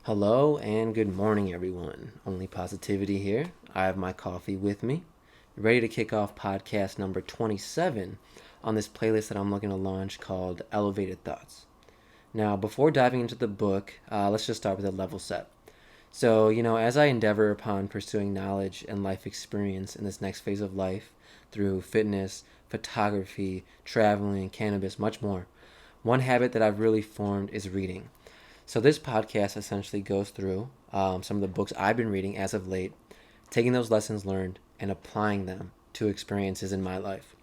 Hello and good morning, everyone. Only Positivity here. I have my coffee with me, ready to kick off podcast number 27 on this playlist that I'm looking to launch called Elevated Thoughts. Now, before diving into the book, let's just start with a level set. So, as I endeavor upon pursuing knowledge and life experience in this next phase of life through fitness, photography, traveling, cannabis, much more, one habit that I've really formed is reading. So this podcast essentially goes through some of the books I've been reading as of late, taking those lessons learned and applying them to experiences in my life.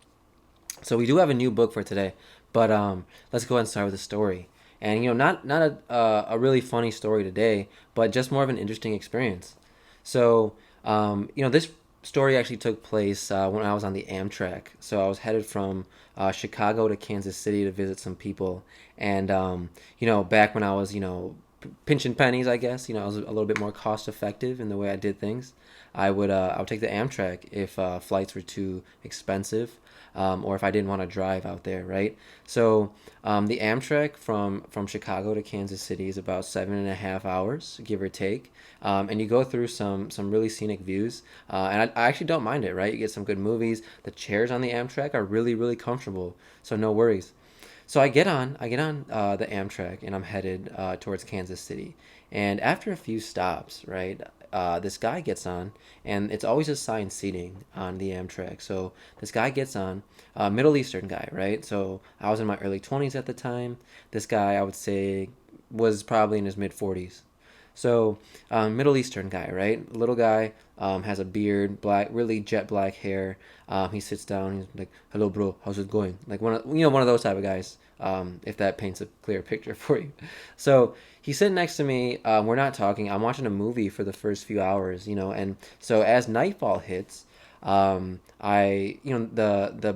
So we do have a new book for today, but let's go ahead and start with a story. And not a really funny story today, but just more of an interesting experience. So this story actually took place when I was on the Amtrak. So I was headed from Chicago to Kansas City to visit some people, and back when I was pinching pennies, I guess I was a little bit more cost effective in the way I did things. I would take the Amtrak if flights were too expensive, or if I didn't want to drive out there, right? So the Amtrak from Chicago to Kansas City is about 7.5 hours, give or take, and you go through some really scenic views, and I actually don't mind it, right? You get some good movies. The chairs on the Amtrak are really really comfortable, so no worries. So I get on the Amtrak and I'm headed towards Kansas City. And after a few stops, right, this guy gets on, and it's always assigned seating on the Amtrak. So this guy gets on, Middle Eastern guy, right? So I was in my early 20s at the time. This guy, I would say, was probably in his mid 40s. So, Middle Eastern guy, right? Little guy, has a beard, black, really jet black hair. He sits down. He's like, "Hello, bro. How's it going?" Like one of those type of guys. If that paints a clear picture for you. So he's sitting next to me. We're not talking. I'm watching a movie for the first few hours, and so as nightfall hits, the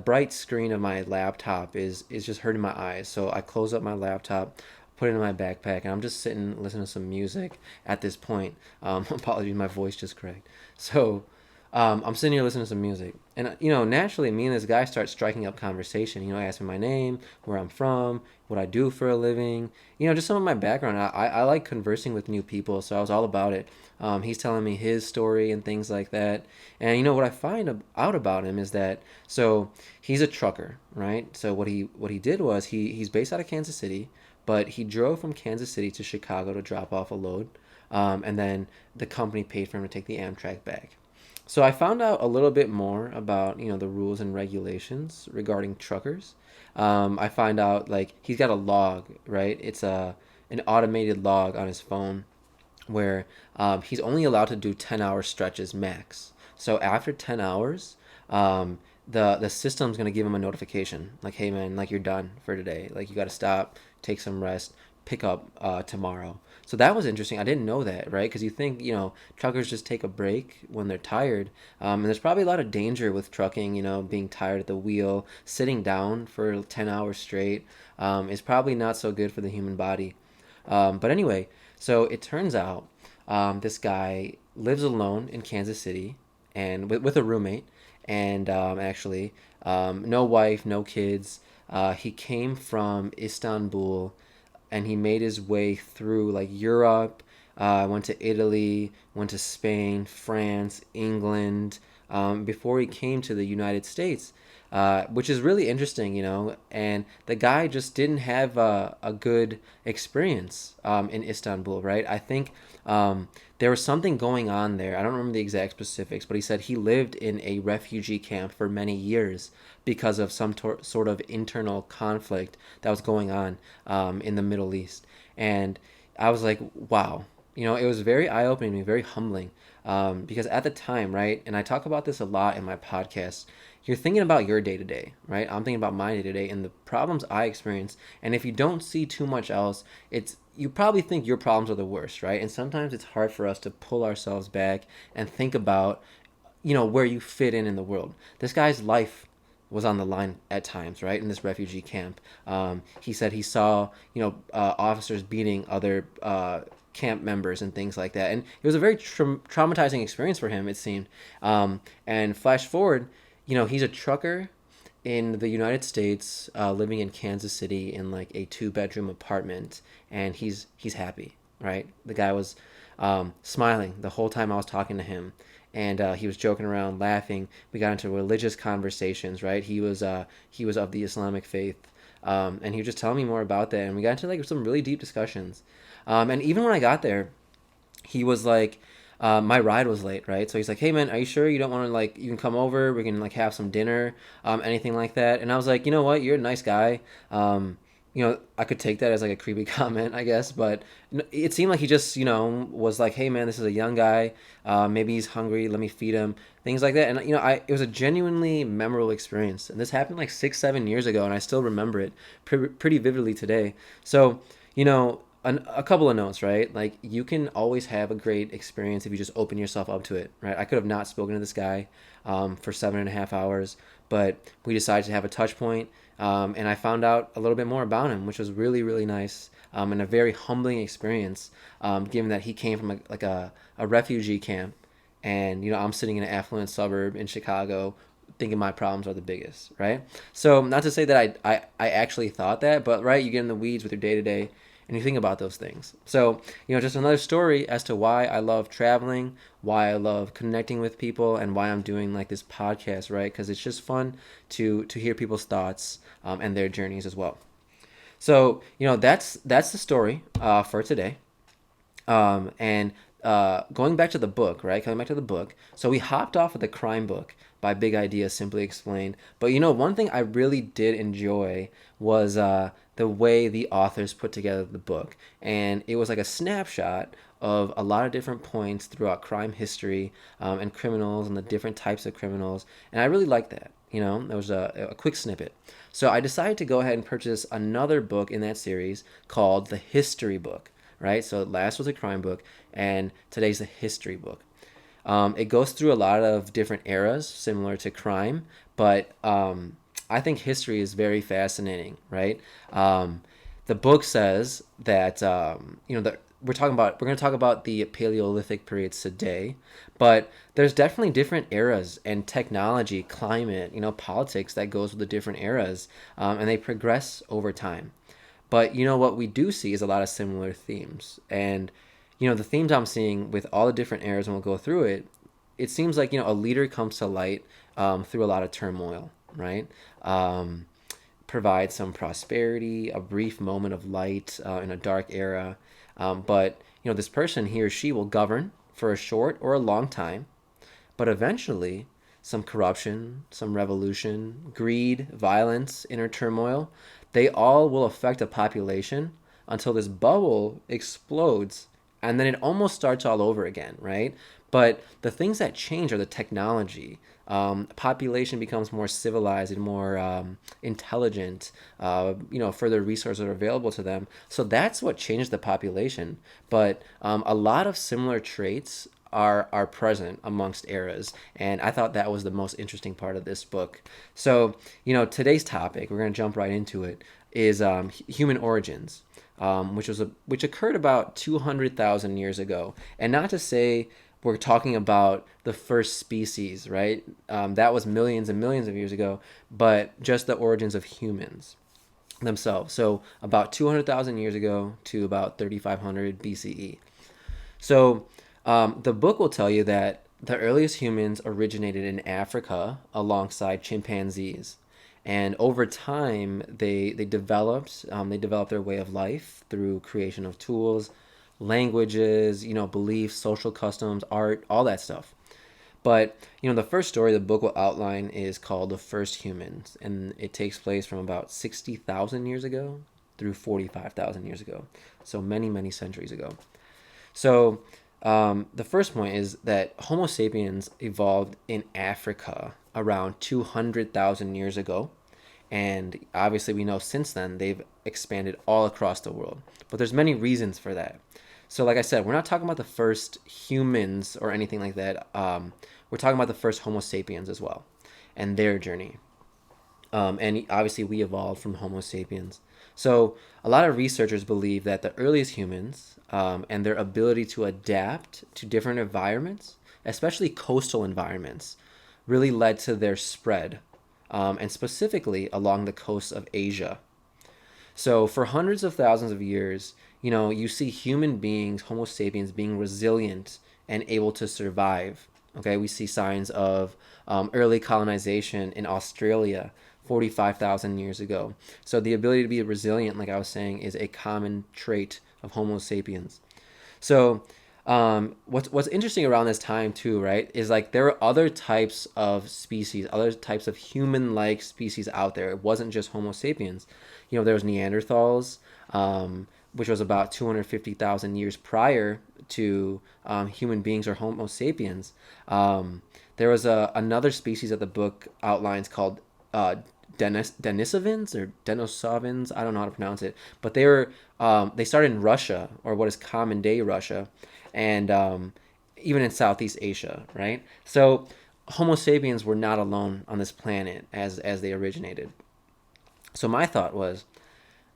bright screen of my laptop is just hurting my eyes. So I close up my laptop, put it in my backpack, and I'm just sitting listening to some music at this point. Apologies, my voice just cracked. So I'm sitting here listening to some music, and naturally, me and this guy start striking up conversation. Ask me my name, where I'm from, what I do for a living. Just some of my background. I like conversing with new people, so I was all about it. He's telling me his story and things like that. And what I find out about him is that so he's a trucker, right? So what he did was he's based out of Kansas City, but he drove from Kansas City to Chicago to drop off a load, and then the company paid for him to take the Amtrak back. So I found out a little bit more about the rules and regulations regarding truckers. I find out like he's got a log, right? It's an automated log on his phone where he's only allowed to do 10-hour stretches max. So after 10 hours, the system's gonna give him a notification like, "Hey man, like you're done for today. Like you got to stop, take some rest, pick up tomorrow." So that was interesting. I didn't know that, right? Because you think truckers just take a break when they're tired, and there's probably a lot of danger with trucking. Being tired at the wheel, sitting down for 10 hours straight, is probably not so good for the human body. But anyway, so it turns out this guy lives alone in Kansas City and with a roommate, and actually, no wife, no kids. He came from Istanbul, and he made his way through like Europe. Went to Italy, went to Spain, France, England, before he came to the United States, which is really interesting. And the guy just didn't have a good experience in Istanbul, right? I think there was something going on there. I don't remember the exact specifics, but he said he lived in a refugee camp for many years because of some sort of internal conflict that was going on in the Middle East. And I was like, wow. It was very eye opening, very humbling, because at the time, right, and I talk about this a lot in my podcast, you're thinking about your day to day, right? I'm thinking about my day to day and the problems I experience. And if you don't see too much else, you probably think your problems are the worst, right? And sometimes it's hard for us to pull ourselves back and think about, where you fit in the world. This guy's life was on the line at times, right? In this refugee camp, he said he saw, officers beating other camp members and things like that, and it was a very traumatizing experience for him, it seemed. And flash forward, he's a trucker in the United States, living in Kansas City in like a 2-bedroom apartment, and he's happy. right? The guy was smiling the whole time I was talking to him, and he was joking around, laughing. We got into religious conversations, right? He was of the Islamic faith, and he was just telling me more about that, and we got into like some really deep discussions. And even when I got there, he was like, my ride was late, right? So he's like, hey man, are you sure you don't want to, like, you can come over, we can like have some dinner, anything like that? And I was like, you know what, you're a nice guy. I could take that as like a creepy comment, I guess, but it seemed like he just, was like, hey man, this is a young guy, maybe he's hungry, let me feed him, things like that. And it was a genuinely memorable experience, and this happened like 6 7 years ago, and I still remember it pretty vividly today. So a couple of notes, right? Like, you can always have a great experience if you just open yourself up to it, right? I could have not spoken to this guy for 7.5 hours, but we decided to have a touch point, and I found out a little bit more about him, which was really, really nice, and a very humbling experience, given that he came from a refugee camp, and I'm sitting in an affluent suburb in Chicago thinking my problems are the biggest, right? So not to say that I actually thought that, but right, you get in the weeds with your day to day and you think about those things. So, just another story as to why I love traveling, why I love connecting with people, and why I'm doing like this podcast, right? Because it's just fun to hear people's thoughts, and their journeys as well. So, that's the story for today. And going back to the book, right? Coming back to the book. So we hopped off of the crime book by Big Idea Simply Explained. But one thing I really did enjoy was the way the authors put together the book. And it was like a snapshot of a lot of different points throughout crime history, and criminals and the different types of criminals. And I really liked that. There was a quick snippet. So I decided to go ahead and purchase another book in that series called The History Book, right? So last was a crime book, and today's a history book. It goes through a lot of different eras, similar to crime, but I think history is very fascinating, right? The book says that we're going to talk about the Paleolithic periods today, but there's definitely different eras and technology, climate, politics that goes with the different eras, and they progress over time. But what we do see is a lot of similar themes. And the themes I'm seeing with all the different eras, and we'll go through it, it seems like a leader comes to light through a lot of turmoil, right? Provide some prosperity, a brief moment of light in a dark era. But this person, he or she, will govern for a short or a long time, but eventually some corruption, some revolution, greed, violence, inner turmoil, they all will affect a population until this bubble explodes, and then it almost starts all over again, right? But the things that change are the technology. Population becomes more civilized and more intelligent. Further resources are available to them. So that's what changed the population. But a lot of similar traits are present amongst eras, and I thought that was the most interesting part of this book. So today's topic, we're going to jump right into it, is human origins, which occurred about 200,000 years ago. And not to say we're talking about the first species, right? That was millions and millions of years ago, but just the origins of humans themselves. So about 200,000 years ago to about 3,500 BCE. So the book will tell you that the earliest humans originated in Africa alongside chimpanzees. And over time, they developed their way of life through creation of tools, languages, beliefs, social customs, art, all that stuff. But the first story the book will outline is called The First Humans, and it takes place from about 60,000 years ago through 45,000 years ago. So many, many centuries ago. So the first point is that Homo sapiens evolved in Africa around 200,000 years ago. And obviously we know since then they've expanded all across the world. But there's many reasons for that. So like I said, we're not talking about the first humans or anything like that. We're talking about the first Homo sapiens as well and their journey. And obviously we evolved from Homo sapiens. So a lot of researchers believe that the earliest humans, and their ability to adapt to different environments, especially coastal environments, really led to their spread, and specifically along the coasts of Asia. So for hundreds of thousands of years, you see human beings, Homo sapiens, being resilient and able to survive. Okay, we see signs of early colonization in Australia 45,000 years ago. So the ability to be resilient, like I was saying, is a common trait of Homo sapiens. So what's interesting around this time too, right, is like there are other types of species, other types of human-like species out there. It wasn't just Homo sapiens. There was Neanderthals, which was about 250,000 years prior to human beings or Homo sapiens. There was another species that the book outlines called Denisovans or Denisovans. I don't know how to pronounce it, but they started in Russia, or what is common day Russia, and even in Southeast Asia, right? So Homo sapiens were not alone on this planet as they originated. So my thought was,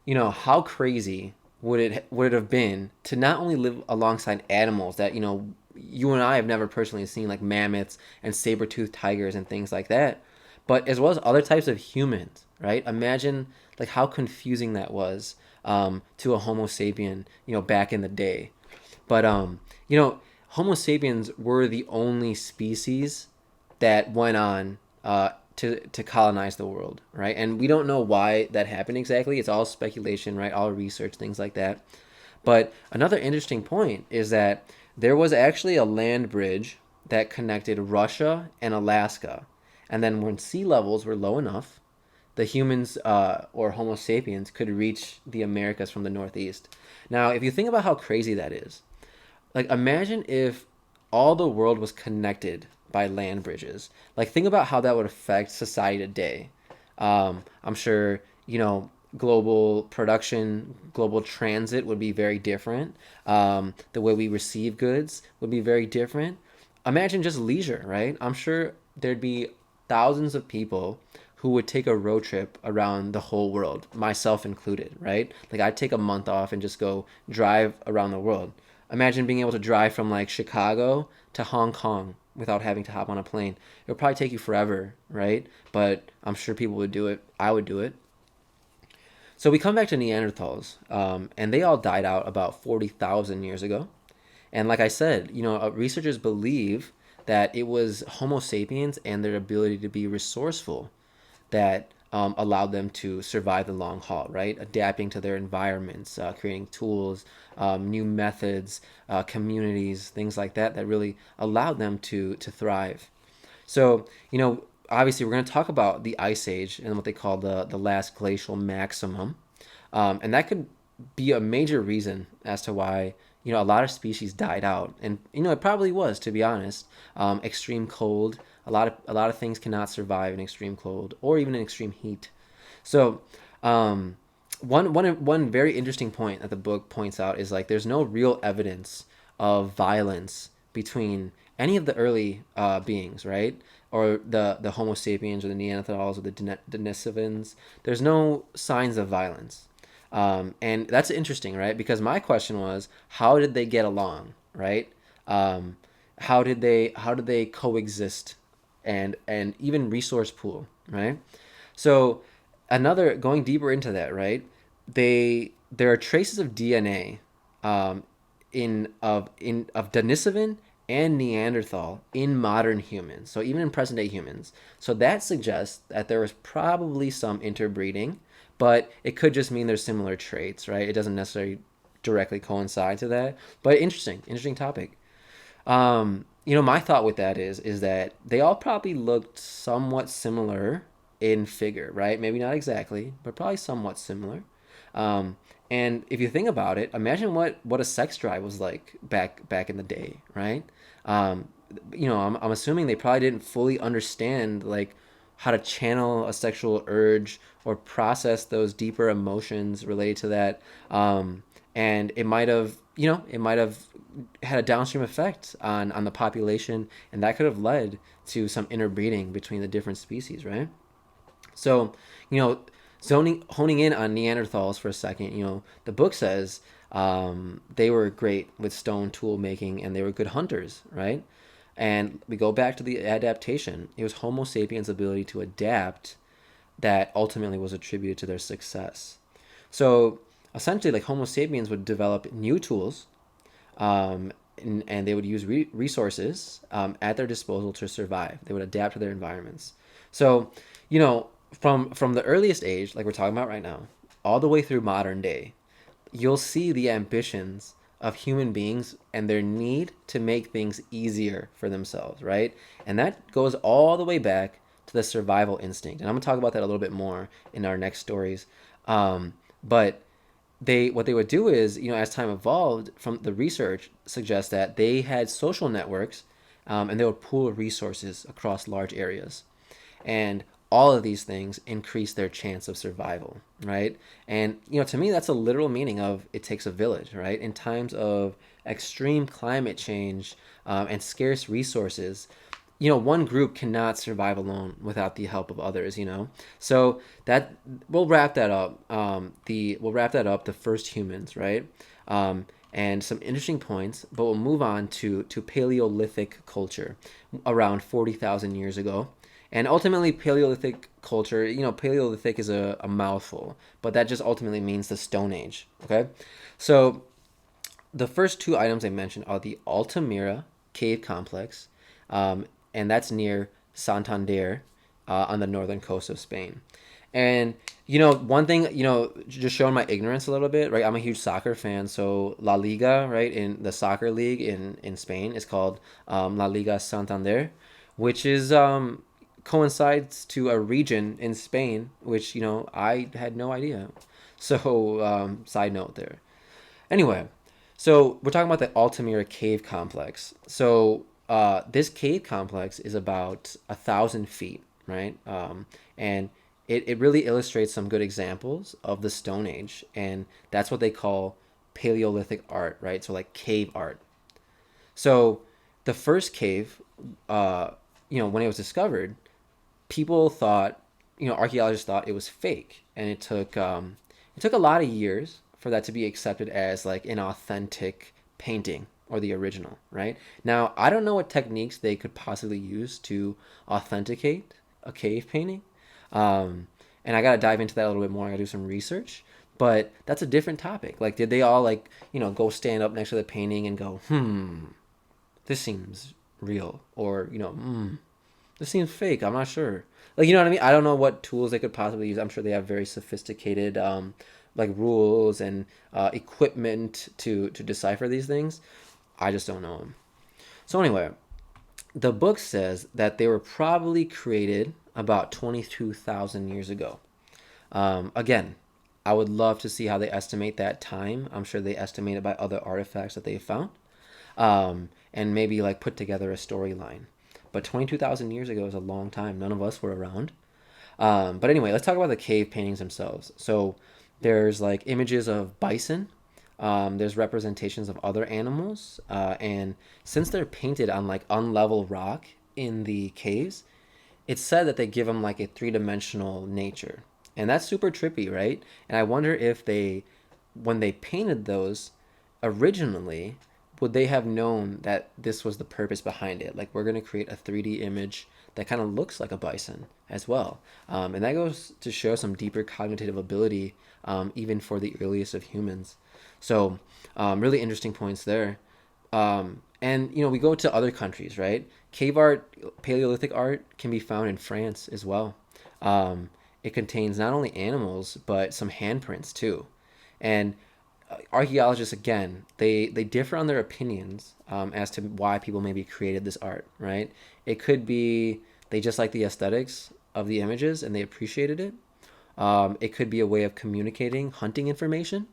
how crazy would it have been to not only live alongside animals that you and I have never personally seen, like mammoths and saber-toothed tigers and things like that, but as well as other types of humans, right? Imagine like how confusing that was to a Homo sapien, back in the day. But Homo sapiens were the only species that went on to colonize the world, right? And we don't know why that happened exactly. It's all speculation, right? All research, things like that. But another interesting point is that there was actually a land bridge that connected Russia and Alaska. And then when sea levels were low enough, the humans or Homo sapiens could reach the Americas from the Northeast. Now, if you think about how crazy that is, like imagine if all the world was connected by land bridges. Like think about how that would affect society today. I'm sure global production, global transit would be very different. The way we receive goods would be very different. Imagine just leisure, right? I'm sure there'd be thousands of people who would take a road trip around the whole world, myself included, right? Like I'd take a month off and just go drive around the world. Imagine being able to drive from like Chicago to Hong Kong without having to hop on a plane. It would probably take you forever, right? But I'm sure people would do it. I would do it. So we come back to Neanderthals, and they all died out about 40,000 years ago. And like I said, researchers believe that it was Homo sapiens and their ability to be resourceful that allowed them to survive the long haul, right? Adapting to their environments, creating tools, new methods, communities, things like that, that really allowed them to thrive. So, obviously, we're going to talk about the Ice Age and what they call the last glacial maximum. And that could be a major reason as to why a lot of species died out, and it probably was, to be honest. Extreme cold, a lot of things cannot survive in extreme cold or even in extreme heat. So one very interesting point that the book points out is like there's no real evidence of violence between any of the early beings, right? Or the Homo sapiens or the Neanderthals or the Denisovans. There's no signs of violence. And that's interesting, right? Because my question was, how did they get along, right? How did they coexist and even resource pool, right? So another going deeper into that, right? There are traces of DNA of Denisovan and Neanderthal in modern humans. So even in present day humans. So that suggests that there was probably some interbreeding, but it could just mean there's similar traits, right? It doesn't necessarily directly coincide to that. But interesting topic. My thought with that is that they all probably looked somewhat similar in figure, right? Maybe not exactly, but probably somewhat similar. Um, and if you think about it, imagine what a sex drive was like back in the day, right? Um, I'm assuming they probably didn't fully understand like how to channel a sexual urge or process those deeper emotions related to that. And it might have had a downstream effect on the population, and that could have led to some interbreeding between the different species, right? So, you know, honing in on Neanderthals for a second, the book says they were great with stone tool making and they were good hunters, right? And we go back to the adaptation. It was Homo sapiens' ability to adapt that ultimately was attributed to their success. So, essentially like Homo sapiens would develop new tools, and they would use resources at their disposal to survive. They would adapt to their environments. So, from the earliest age, like we're talking about right now, all the way through modern day, you'll see the ambitions of human beings and their need to make things easier for themselves, right? And that goes all the way back to the survival instinct. And I'm gonna talk about that a little bit more in our next stories. But they what they would do is, as time evolved, from the research suggests that they had social networks, and they would pool resources across large areas, and all of these things increase their chance of survival, right? And to me, that's a literal meaning of it takes a village, right? In times of extreme climate change, and scarce resources, one group cannot survive alone without the help of others. So that we'll wrap that up. The first humans, right? And some interesting points, but we'll move on to Paleolithic culture around 40,000 years ago. And ultimately, Paleolithic culture, Paleolithic is a mouthful, but that just ultimately means the Stone Age. Okay, so the first two items I mentioned are the Altamira cave complex, and that's near Santander, on the northern coast of Spain. And one thing, just showing my ignorance a little bit, right? I'm a huge soccer fan, so La Liga, right, in the soccer league in Spain is called La Liga Santander, which is coincides to a region in Spain, which I had no idea. So side note there. Anyway, so we're talking about the Altamira Cave Complex. So this cave complex is about 1,000 feet, right? And it really illustrates some good examples of the Stone Age, and that's what they call Paleolithic art, right? So like cave art. So the first cave, when it was discovered, people thought, archaeologists thought it was fake, and it took a lot of years for that to be accepted as like an authentic painting or the original, right? Now, I don't know what techniques they could possibly use to authenticate a cave painting. And I got to dive into that a little bit more. I got to do some research, but that's a different topic. Like, did they all like, go stand up next to the painting and go, this seems real, or this seems fake. I'm not sure. Like, you know what I mean? I don't know what tools they could possibly use. I'm sure they have very sophisticated, like rules and equipment to decipher these things. I just don't know them. So anyway, the book says that they were probably created about 22,000 years ago. Again, I would love to see how they estimate that time. I'm sure they estimate it by other artifacts that they found, and maybe like put together a storyline. But 22,000 years ago is a long time. None of us were around. But anyway, let's talk about the cave paintings themselves. So there's like images of bison. There's representations of other animals. And since they're painted on like unlevel rock in the caves, it's said that they give them like a three-dimensional nature. And that's super trippy, right? And I wonder if when they painted those originally, would they have known that this was the purpose behind it? Like, we're going to create a 3D image that kind of looks like a bison as well. And that goes to show some deeper cognitive ability, even for the earliest of humans. So, really interesting points there. And, we go to other countries, right? Cave art, Paleolithic art can be found in France as well. It contains not only animals, but some handprints too. And archaeologists, again, they differ on their opinions, as to why people maybe created this art, right? It could be they just like the aesthetics of the images and they appreciated it. It could be a way of communicating hunting information.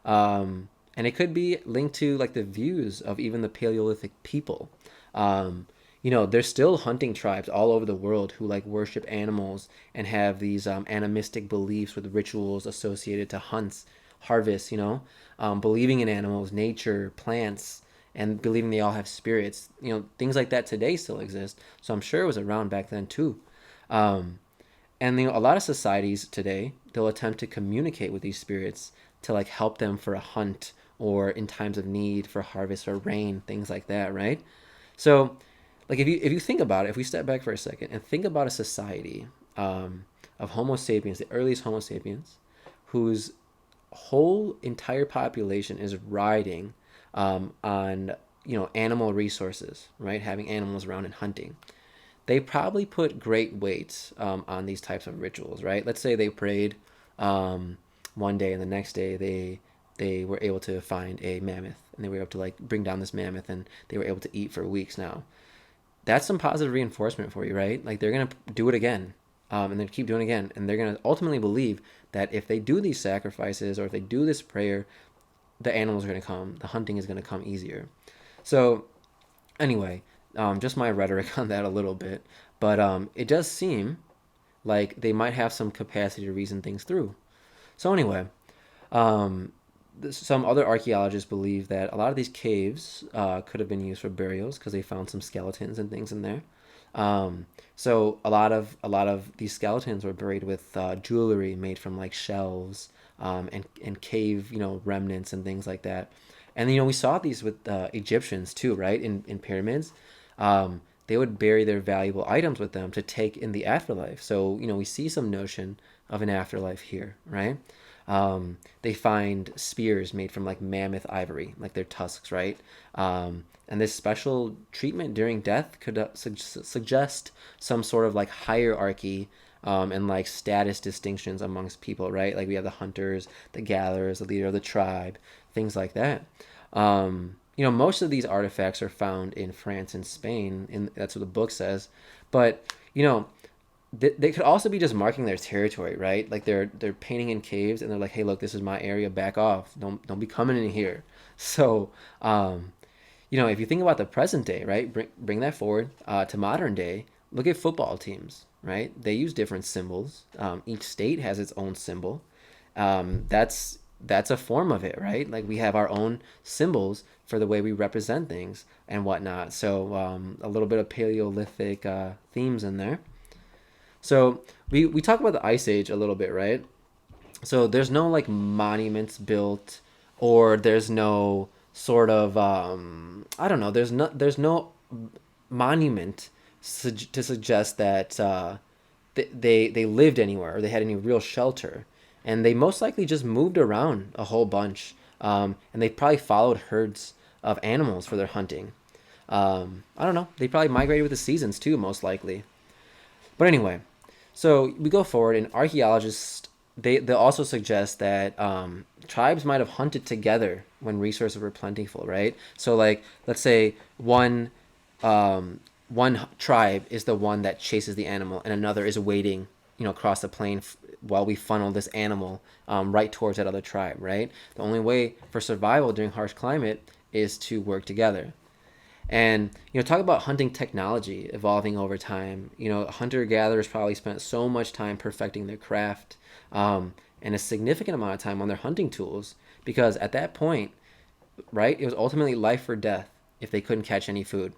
And it could be linked to like the views of even the Paleolithic people. There's still hunting tribes all over the world who like worship animals and have these animistic beliefs with rituals associated to hunts, harvests, believing in animals, nature, plants, and believing they all have spirits. Things like that today still exist. So I'm sure it was around back then too. And a lot of societies today, they'll attempt to communicate with these spirits to like help them for a hunt or in times of need for harvest or rain, things like that, right? So like if you think about it, if we step back for a second and think about a society, of Homo sapiens, the earliest Homo sapiens, whose whole entire population is riding on animal resources, right? Having animals around and hunting. They probably put great weights on these types of rituals, right? Let's say they prayed one day, and the next day they were able to find a mammoth, and they were able to like bring down this mammoth, and they were able to eat for weeks now. That's some positive reinforcement for you, right? Like they're gonna do it again, and then keep doing it again, and they're gonna ultimately believe that if they do these sacrifices or if they do this prayer, the animals are gonna come, the hunting is gonna come easier. So anyway, just my rhetoric on that a little bit, but it does seem like they might have some capacity to reason things through. So anyway, um, some other archaeologists believe that a lot of these caves could have been used for burials because they found some skeletons and things in there. So a lot of these skeletons were buried with jewelry made from like shells and cave remnants and things like that. And we saw these with Egyptians too, right? In pyramids, they would bury their valuable items with them to take in the afterlife. So we see some notion of an afterlife here, right? They find spears made from like mammoth ivory, like their tusks, right? And this special treatment during death could suggest some sort of like hierarchy and like status distinctions amongst people, right? Like we have the hunters, the gatherers, the leader of the tribe, things like that. Most of these artifacts are found in France and Spain, and that's what the book says. But they could also be just marking their territory, right? Like they're painting in caves, and they're like, "Hey, look, this is my area. Back off. Don't be coming in here." So, if you think about the present day, right? Bring that forward to modern day. Look at football teams, right? They use different symbols. Each state has its own symbol. That's a form of it, right? Like we have our own symbols for the way we represent things and whatnot. So a little bit of Paleolithic themes in there. So we talk about the Ice Age a little bit, right? So there's no like monuments built, or there's no sort of I don't know. There's no monument to suggest that they lived anywhere or they had any real shelter, and they most likely just moved around a whole bunch, and they probably followed herds of animals for their hunting. I don't know. They probably migrated with the seasons too, most likely. But anyway, so we go forward, and archaeologists they also suggest that tribes might have hunted together when resources were plentiful, right? So like let's say one tribe is the one that chases the animal, and another is waiting, across the plain while we funnel this animal right towards that other tribe, right? The only way for survival during harsh climate is to work together. And talk about hunting technology evolving over time. Hunter gatherers probably spent so much time perfecting their craft, and a significant amount of time on their hunting tools, because at that point, right, it was ultimately life or death if they couldn't catch any food.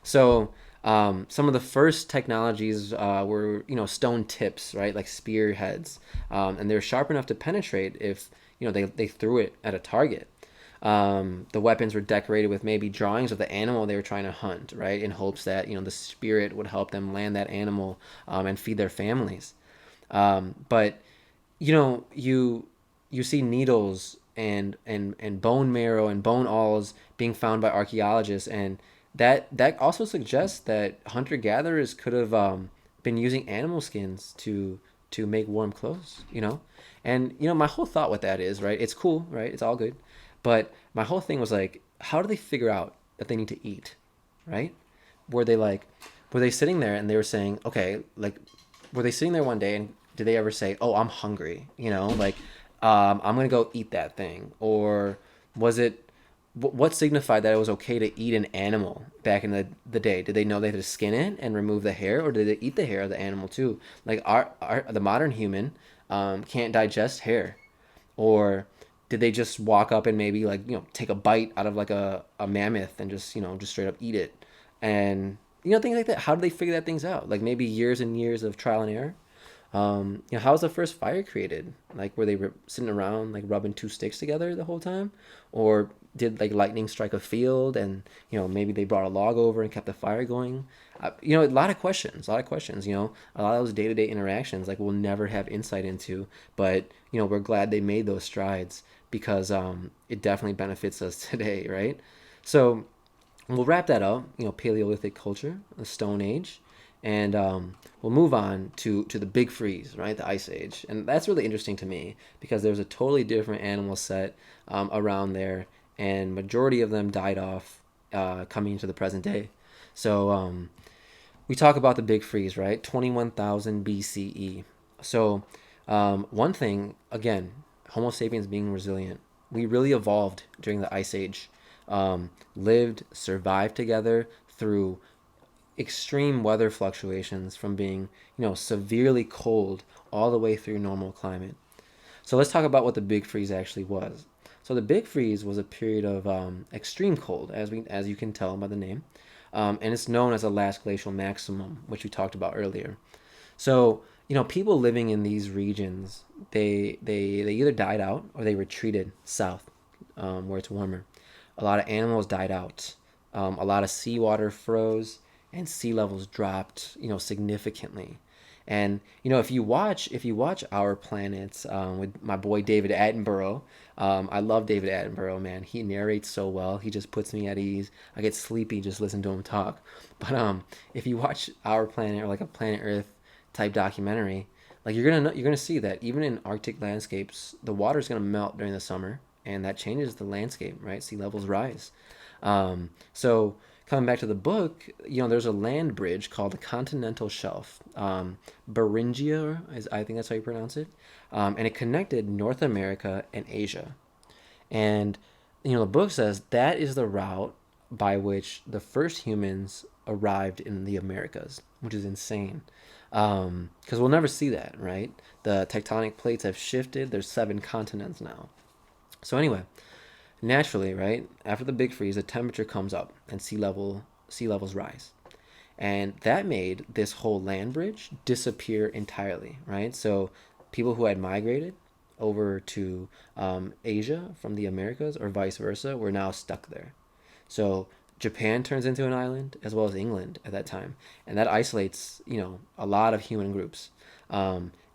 So some of the first technologies were stone tips, right, like spearheads, and they're sharp enough to penetrate if they threw it at a target. The weapons were decorated with maybe drawings of the animal they were trying to hunt, right, in hopes that the spirit would help them land that animal and feed their families. But you see needles and bone marrow and bone awls being found by archaeologists, and that also suggests that hunter gatherers could have been using animal skins to make warm clothes. And my whole thought with that is, right, it's cool, right, it's all good, but my whole thing was like, how do they figure out that they need to eat, right? Were they like, were they sitting there and they were saying, okay, like, were they sitting there one day and did they ever say, oh, I'm hungry, like, I'm gonna go eat that thing? Or was it, what signified that it was okay to eat an animal back in the day? Did they know they had to skin it and remove the hair, or did they eat the hair of the animal too? Like the modern human can't digest hair, or did they just walk up and maybe like take a bite out of like a mammoth and just straight up eat it? And things like that. How do they figure that things out? Like maybe years and years of trial and error. How was the first fire created? Like, were they sitting around like rubbing two sticks together the whole time, or did like lightning strike a field, and maybe they brought a log over and kept the fire going? A lot of questions, a lot of those day-to-day interactions like we'll never have insight into, but we're glad they made those strides because it definitely benefits us today, right? So we'll wrap that up. Paleolithic culture, the Stone Age, and we'll move on to the Big Freeze, right? The Ice Age, and that's really interesting to me because there's a totally different animal set around there, and majority of them died off coming into the present day. So we talk about the Big Freeze, right? 21,000 BCE. So one thing, again, Homo sapiens being resilient, we really evolved during the Ice Age, lived, survived together through extreme weather fluctuations from being, severely cold all the way through normal climate. So let's talk about what the Big Freeze actually was. So the Big Freeze was a period of extreme cold, as you can tell by the name, and it's known as the last glacial maximum, which we talked about earlier. So people living in these regions, they either died out or they retreated south, where it's warmer. A lot of animals died out. A lot of seawater froze and sea levels dropped, significantly. And if you watch Our Planet with my boy David Attenborough, I love David Attenborough, man. He narrates so well. He just puts me at ease. I get sleepy just listening to him talk. But if you watch Our Planet or like a Planet Earth type documentary, like you're gonna see that even in Arctic landscapes, the water's gonna melt during the summer, and that changes the landscape, right? Sea levels rise. So coming back to the book, there's a land bridge called the Continental Shelf. Beringia is, I think that's how you pronounce it, and it connected North America and Asia. And the book says that is the route by which the first humans arrived in the Americas, which is insane. Because we'll never see that, right? The tectonic plates have shifted. There's 7 continents now. So anyway, naturally, right after the Big Freeze, the temperature comes up and sea levels rise, and that made this whole land bridge disappear entirely, right? So people who had migrated over to Asia from the Americas or vice versa were now stuck there. So Japan turns into an island as well as England at that time, and that isolates a lot of human groups.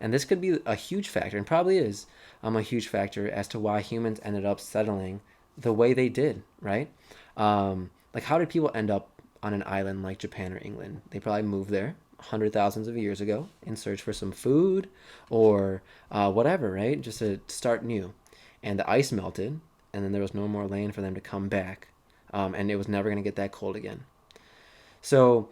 And this could be a huge factor, and probably is a huge factor as to why humans ended up settling the way they did, right? Like, how did people end up on an island like Japan or England? They probably moved there hundred thousands of years ago in search for some food or whatever, right? Just to start new. And the ice melted, and then there was no more land for them to come back, and it was never going to get that cold again. So,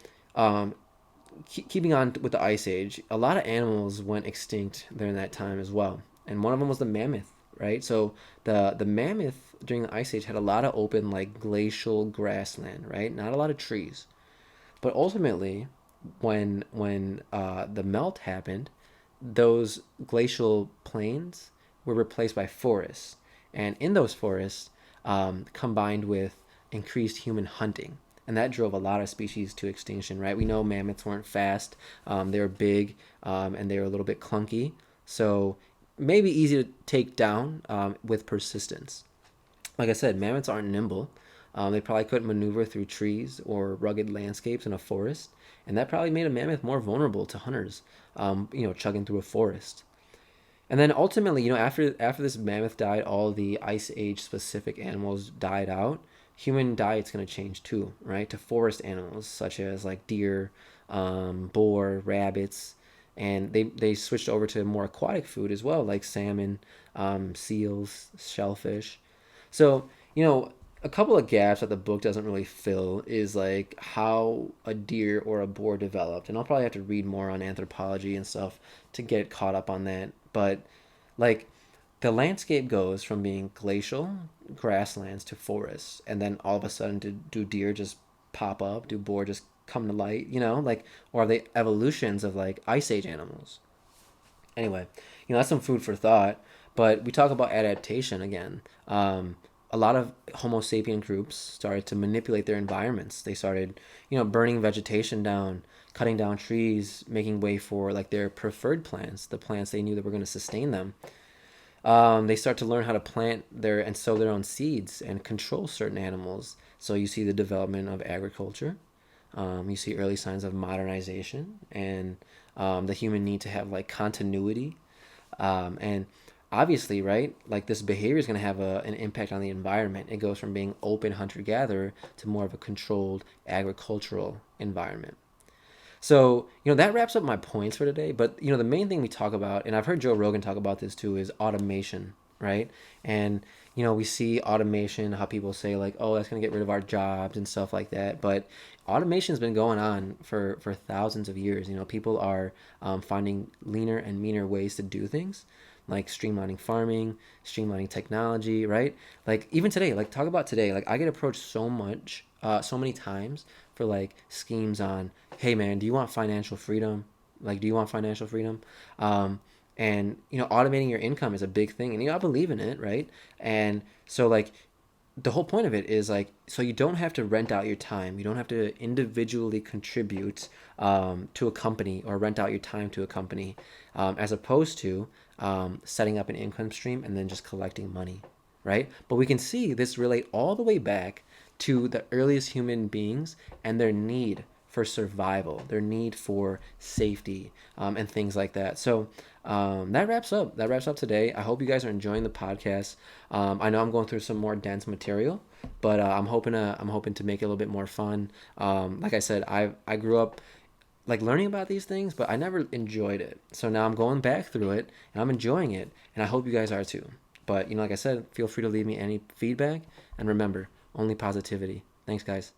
keeping on with the Ice Age, a lot of animals went extinct during that time as well, and one of them was the mammoth, right? So the mammoth during the Ice Age had a lot of open like glacial grassland, right? Not a lot of trees. But ultimately, when the melt happened, those glacial plains were replaced by forests, and in those forests, combined with increased human hunting, and that drove a lot of species to extinction. Right? We know mammoths weren't fast; they were big, and they were a little bit clunky, so maybe easy to take down with persistence. Like I said, mammoths aren't nimble. They probably couldn't maneuver through trees or rugged landscapes in a forest, and that probably made a mammoth more vulnerable to hunters, chugging through a forest. And then ultimately, after this mammoth died, all the Ice Age specific animals died out. Human diet's going to change too, right? To forest animals such as like deer, boar, rabbits, and they switched over to more aquatic food as well, like salmon, seals, shellfish. So, a couple of gaps that the book doesn't really fill is like how a deer or a boar developed. And I'll probably have to read more on anthropology and stuff to get caught up on that. But like the landscape goes from being glacial grasslands to forests, and then all of a sudden do deer just pop up? Do boar just come to light? Like, or are they evolutions of like Ice Age animals? Anyway, that's some food for thought. But we talk about adaptation again. A lot of Homo sapien groups started to manipulate their environments. They started, burning vegetation down, cutting down trees, making way for like their preferred plants, the plants they knew that were going to sustain them. They start to learn how to plant their and sow their own seeds and control certain animals. So you see the development of agriculture. You see early signs of modernization and the human need to have like continuity. And obviously, right, like this behavior is going to have an impact on the environment. It goes from being open hunter gatherer to more of a controlled agricultural environment. So, that wraps up my points for today. But, the main thing we talk about, and I've heard Joe Rogan talk about this too, is automation, right? And, we see automation, how people say, like, oh, that's going to get rid of our jobs and stuff like that. But automation's been going on for thousands of years. People are finding leaner and meaner ways to do things, like streamlining farming, streamlining technology, right? Like, even today, like, talk about today. Like, I get approached so many times for like schemes on, hey man, do you want financial freedom? Like, do you want financial freedom? And automating your income is a big thing, and I believe in it, right? And so like the whole point of it is like, so you don't have to rent out your time, you don't have to individually contribute to a company or rent out your time to a company, as opposed to setting up an income stream and then just collecting money, right? But we can see this relate all the way back to the earliest human beings and their need for survival, their need for safety, and things like that. So that wraps up. That wraps up today. I hope you guys are enjoying the podcast. I know I'm going through some more dense material, but I'm hoping to make it a little bit more fun. Like I said, I grew up like learning about these things, but I never enjoyed it. So now I'm going back through it and I'm enjoying it, and I hope you guys are too. But like I said, feel free to leave me any feedback, and remember, only positivity. Thanks, guys.